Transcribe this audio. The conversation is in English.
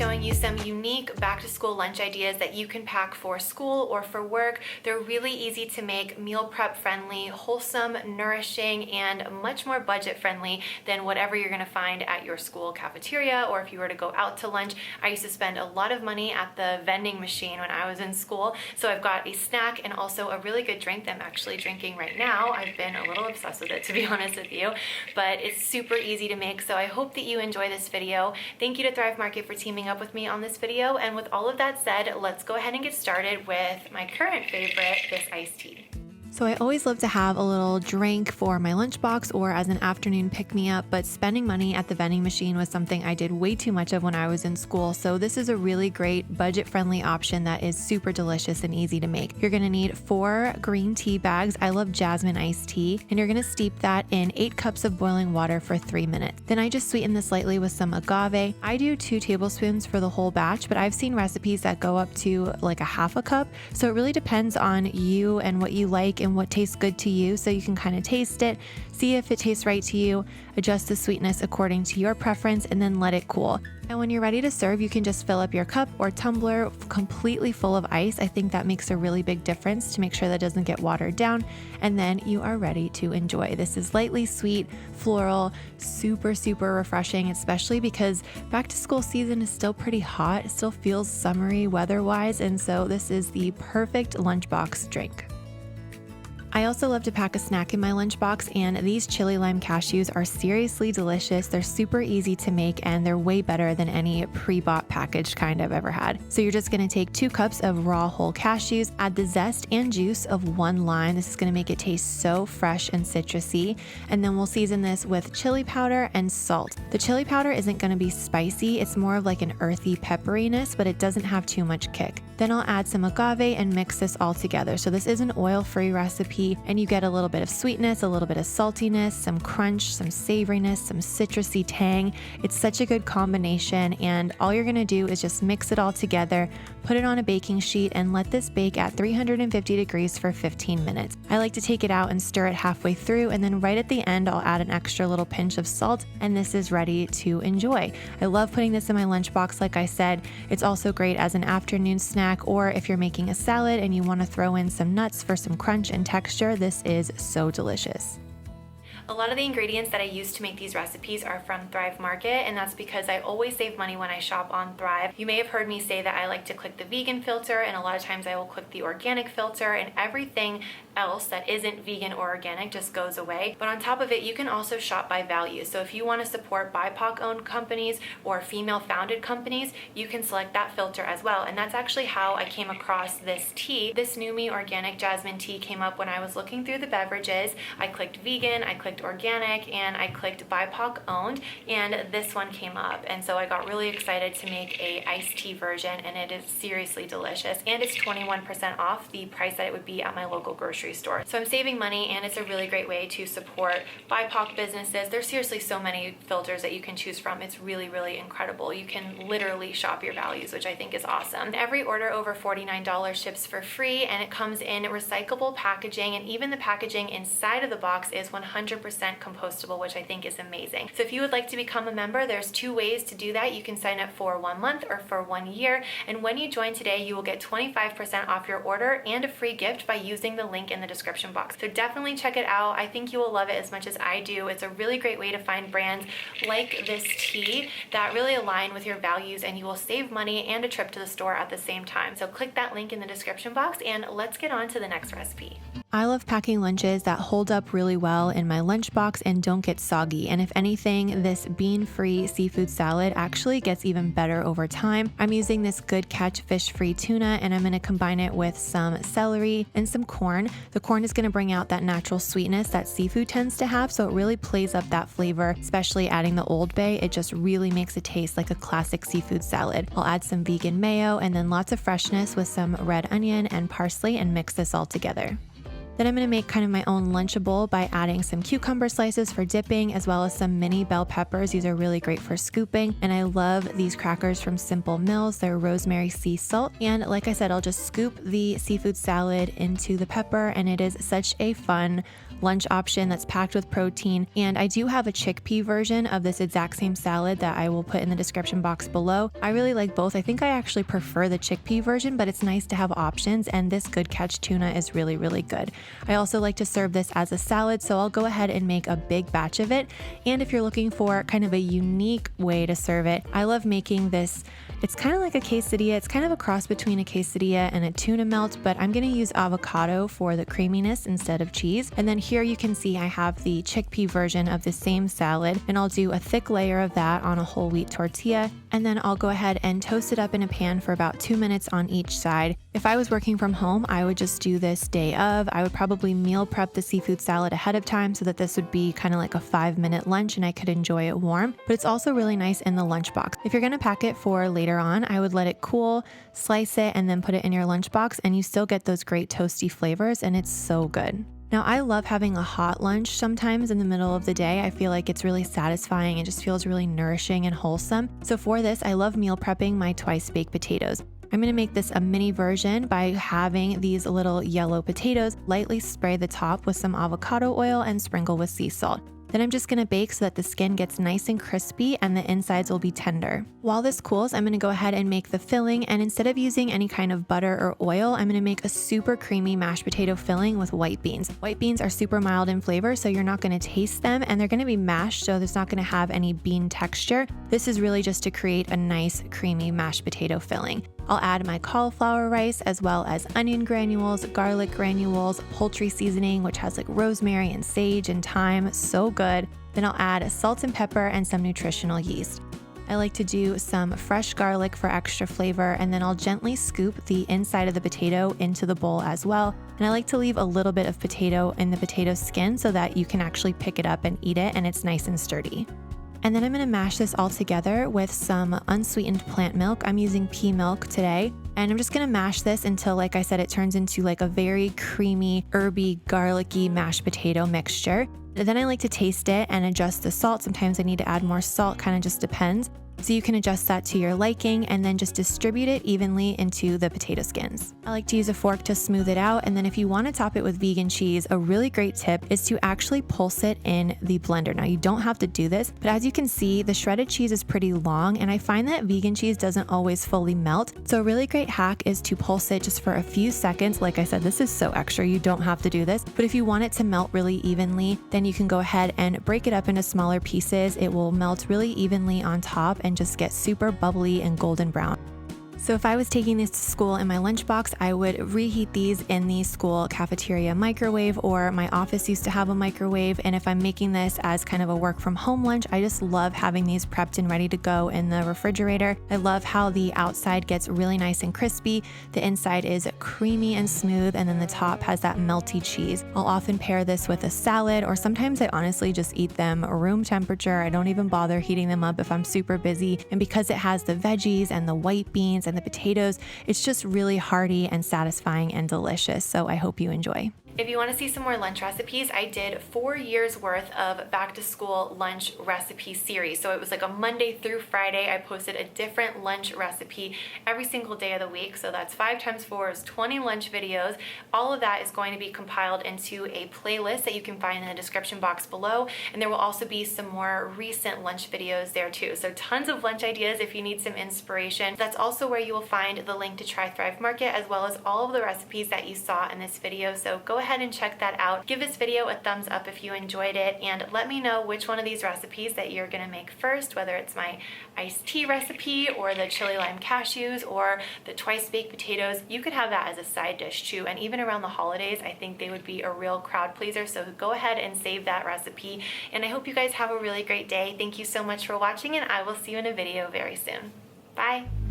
showing you some unique back-to-school lunch ideas that you can pack for school or for work. They're really easy to make, meal prep friendly, wholesome, nourishing, and much more budget friendly than whatever you're gonna find at your school cafeteria, or if you were to go out to lunch. I used to spend a lot of money at the vending machine when I was in school. So I've got a snack and also a really good drink that I'm actually drinking right now. I've been a little obsessed with it, to be honest with you, but it's super easy to make. So I hope that you enjoy this video. Thank you to Thrive Market for teaming up with me on this video. And with all of that said, let's go ahead and get started with my current favorite, this iced tea. So I always love to have a little drink for my lunchbox or as an afternoon pick-me-up, but spending money at the vending machine was something I did way too much of when I was in school. So this is a really great budget-friendly option that is super delicious and easy to make. You're gonna need 4 green tea bags. I love jasmine iced tea, and you're gonna steep that in 8 cups of boiling water for 3 minutes. Then I just sweeten this lightly with some agave. I do 2 tablespoons for the whole batch, but I've seen recipes that go up to like a half a cup. So it really depends on you and what you like and what tastes good to you, so you can kind of taste it, see if it tastes right to you, adjust the sweetness according to your preference, and then let it cool. And when you're ready to serve, you can just fill up your cup or tumbler completely full of ice. I think that makes a really big difference to make sure that doesn't get watered down, and then you are ready to enjoy. This is lightly sweet, floral, super, super refreshing, especially because back to school season is still pretty hot. It still feels summery weather-wise, and so this is the perfect lunchbox drink. I also love to pack a snack in my lunchbox, and these chili lime cashews are seriously delicious. They're super easy to make, and they're way better than any pre-bought packaged kind I've ever had. So you're just gonna take 2 cups of raw whole cashews, add the zest and juice of 1 lime. This is gonna make it taste so fresh and citrusy. And then we'll season this with chili powder and salt. The chili powder isn't gonna be spicy. It's more of like an earthy pepperiness, but it doesn't have too much kick. Then I'll add some agave and mix this all together. So this is an oil-free recipe, and you get a little bit of sweetness, a little bit of saltiness, some crunch, some savoriness, some citrusy tang. It's such a good combination, and all you're gonna do is just mix it all together, put it on a baking sheet, and let this bake at 350 degrees for 15 minutes. I like to take it out and stir it halfway through, and then right at the end, I'll add an extra little pinch of salt, and this is ready to enjoy. I love putting this in my lunchbox, like I said. It's also great as an afternoon snack, or if you're making a salad and you wanna throw in some nuts for some crunch and texture, this is so delicious. A lot of the ingredients that I use to make these recipes are from Thrive Market, and that's because I always save money when I shop on Thrive. You may have heard me say that I like to click the vegan filter, and a lot of times I will click the organic filter, and everything else that isn't vegan or organic just goes away. But on top of it, you can also shop by value. So if you want to support BIPOC owned companies or female founded companies, you can select that filter as well. And that's actually how I came across this tea. This Numi organic jasmine tea came up when I was looking through the beverages. I clicked vegan, I clicked organic, and I clicked BIPOC owned, and this one came up. And so I got really excited to make a iced tea version, and it is seriously delicious. And it's 21% off the price that it would be at my local grocery store. So I'm saving money, and it's a really great way to support BIPOC businesses. There's seriously so many filters that you can choose from. It's really, really incredible. You can literally shop your values, which I think is awesome. Every order over $49 ships for free, and it comes in recyclable packaging, and even the packaging inside of the box is 100% compostable, which I think is amazing. So if you would like to become a member, there's 2 ways to do that. You can sign up for 1 month or for 1 year, and when you join today, you will get 25% off your order and a free gift by using the link in the description box. So definitely check it out. I think you will love it as much as I do. It's a really great way to find brands like this tea that really align with your values, and you will save money and a trip to the store at the same time. So click that link in the description box, and let's get on to the next recipe. I love packing lunches that hold up really well in my lunchbox and don't get soggy. And if anything, this bean-free seafood salad actually gets even better over time. I'm using this Good Catch fish-free tuna, and I'm gonna combine it with some celery and some corn. The corn is gonna bring out that natural sweetness that seafood tends to have, so it really plays up that flavor, especially adding the Old Bay. It just really makes it taste like a classic seafood salad. I'll add some vegan mayo and then lots of freshness with some red onion and parsley and mix this all together. Then I'm going to make kind of my own Lunchable by adding some cucumber slices for dipping, as well as some mini bell peppers. These are really great for scooping. And I love these crackers from Simple Mills. They're rosemary sea salt. And like I said, I'll just scoop the seafood salad into the pepper, and it is such a fun lunch option that's packed with protein. And I do have a chickpea version of this exact same salad that I will put in the description box below. I really like both. I think I actually prefer the chickpea version, but it's nice to have options, and this Good Catch tuna is really, really good. I also like to serve this as a salad, so I'll go ahead and make a big batch of it. And if you're looking for kind of a unique way to serve it, I love making this. It's kind of like a quesadilla. It's kind of a cross between a quesadilla and a tuna melt, but I'm going to use avocado for the creaminess instead of cheese. And then here you can see I have the chickpea version of the same salad, and I'll do a thick layer of that on a whole wheat tortilla. And then I'll go ahead and toast it up in a pan for about 2 minutes on each side. If I was working from home, I would just do this day of. I would probably meal prep the seafood salad ahead of time so that this would be kind of like a 5-minute lunch and I could enjoy it warm. But it's also really nice in the lunchbox. If you're going to pack it for later on, I would let it cool, slice it, and then put it in your lunchbox, and you still get those great toasty flavors, and it's so good. Now, I love having a hot lunch sometimes in the middle of the day. I feel like it's really satisfying and just feels really nourishing and wholesome. So for this, I love meal prepping my twice baked potatoes. I'm going to make this a mini version by having these little yellow potatoes, lightly spray the top with some avocado oil and sprinkle with sea salt. Then I'm just gonna bake so that the skin gets nice and crispy and the insides will be tender. While this cools, I'm gonna go ahead and make the filling, and instead of using any kind of butter or oil, I'm gonna make a super creamy mashed potato filling with white beans. White beans are super mild in flavor, so you're not gonna taste them, and they're gonna be mashed, so there's not gonna have any bean texture. This is really just to create a nice creamy mashed potato filling. I'll add my cauliflower rice as well as onion granules, garlic granules, poultry seasoning, which has like rosemary and sage and thyme, so good. Then I'll add salt and pepper and some nutritional yeast. I like to do some fresh garlic for extra flavor, and then I'll gently scoop the inside of the potato into the bowl as well. And I like to leave a little bit of potato in the potato skin so that you can actually pick it up and eat it, and it's nice and sturdy. And then I'm gonna mash this all together with some unsweetened plant milk. I'm using pea milk today. And I'm just gonna mash this until, like I said, it turns into like a very creamy, herby, garlicky mashed potato mixture. And then I like to taste it and adjust the salt. Sometimes I need to add more salt, kind of just depends. So you can adjust that to your liking and then just distribute it evenly into the potato skins. I like to use a fork to smooth it out, and then if you want to top it with vegan cheese, a really great tip is to actually pulse it in the blender. Now you don't have to do this, but as you can see, the shredded cheese is pretty long, and I find that vegan cheese doesn't always fully melt. So a really great hack is to pulse it just for a few seconds. Like I said, this is so extra, you don't have to do this, but if you want it to melt really evenly, then you can go ahead and break it up into smaller pieces. It will melt really evenly on top and just get super bubbly and golden brown. So if I was taking these to school in my lunchbox, I would reheat these in the school cafeteria microwave, or my office used to have a microwave. And if I'm making this as kind of a work from home lunch, I just love having these prepped and ready to go in the refrigerator. I love how the outside gets really nice and crispy. The inside is creamy and smooth, and then the top has that melty cheese. I'll often pair this with a salad, or sometimes I honestly just eat them room temperature. I don't even bother heating them up if I'm super busy. And because it has the veggies and the white beans and the potatoes, it's just really hearty and satisfying and delicious. So I hope you enjoy. If you want to see some more lunch recipes, I did 4 years worth of back to school lunch recipe series. So it was like a Monday through Friday. I posted a different lunch recipe every single day of the week. So that's 5 times 4 is 20 lunch videos. All of that is going to be compiled into a playlist that you can find in the description box below. And there will also be some more recent lunch videos there too. So tons of lunch ideas if you need some inspiration. That's also where you will find the link to Try Thrive Market, as well as all of the recipes that you saw in this video. So go ahead and check that out. Give this video a thumbs up if you enjoyed it, and let me know which one of these recipes that you're gonna make first, whether it's my iced tea recipe or the chili lime cashews or the twice baked potatoes. You could have that as a side dish too, and even around the holidays, I think they would be a real crowd pleaser. So go ahead and save that recipe, and I hope you guys have a really great day. Thank you so much for watching, and I will see you in a video very soon. Bye.